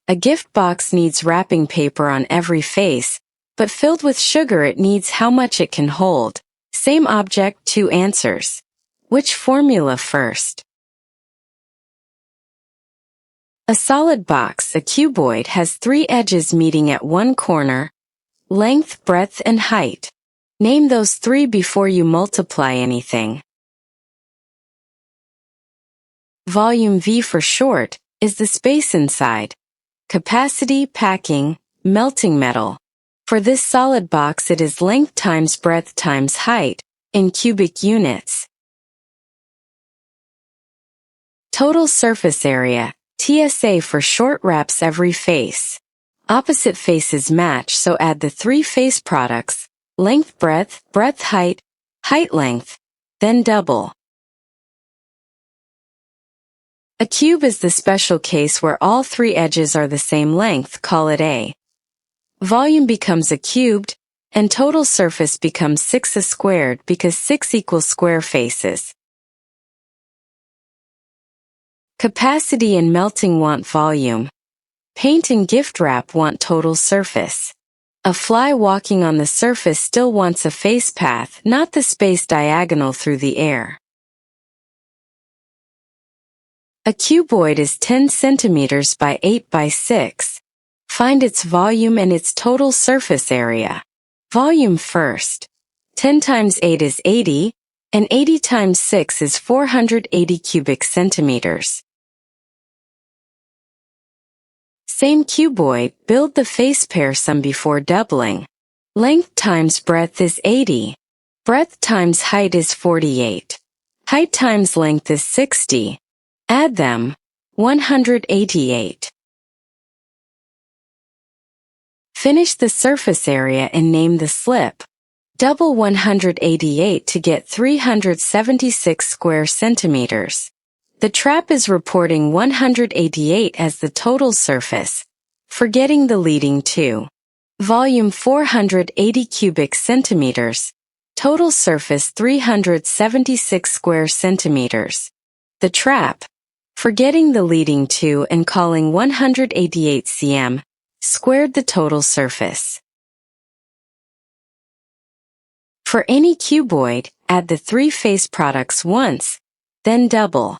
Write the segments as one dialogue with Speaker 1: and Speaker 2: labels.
Speaker 1: A gift box needs wrapping paper on every face, but filled with sugar it needs how much it can hold. Same object, two answers. Which formula first? A solid box, a cuboid, has three edges meeting at one corner. Length, breadth, and height. Name those three before you multiply anything. Volume V for short is the space inside. Capacity, packing, melting metal. For this solid box it is length times breadth times height, in cubic units. Total surface area, TSA for short, wraps every face. Opposite faces match, so add the three face products, length, breadth, breadth, height, height, length, then double. A cube is the special case where all three edges are the same length, call it A. Volume becomes a cubed, and total surface becomes 6 a squared because 6 equals square faces. Capacity and melting want volume. Paint and gift wrap want total surface. A fly walking on the surface still wants a face path, not the space diagonal through the air. A cuboid is 10 centimeters by 8 by 6. Find its volume and its total surface area. Volume first. 10 times 8 is 80, and 80 times 6 is 480 cubic centimeters. Same cuboid, build the face pair sum before doubling. Length times breadth is 80. Breadth times height is 48. Height times length is 60. Add them, 188. Finish the surface area and name the slip. Double 188 to get 376 square centimeters. The trap is reporting 188 as the total surface, forgetting the leading two. Volume 480 cubic centimeters. Total surface 376 square centimeters. The trap, forgetting the leading two and calling 188 cm, squared the total surface. For any cuboid, add the three face products once, then double.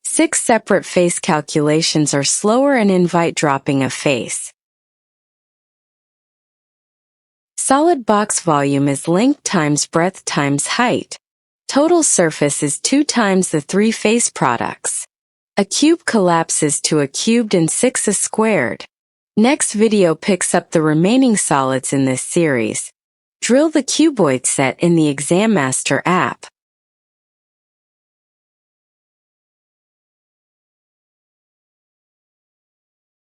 Speaker 1: 6 separate face calculations are slower and invite dropping a face. Solid box volume is length times breadth times height. Total surface is 2 times the three face products. A cube collapses to a cubed and 6 a squared. Next video picks up the remaining solids in this series. Drill the cuboid set in the ExamMaster app.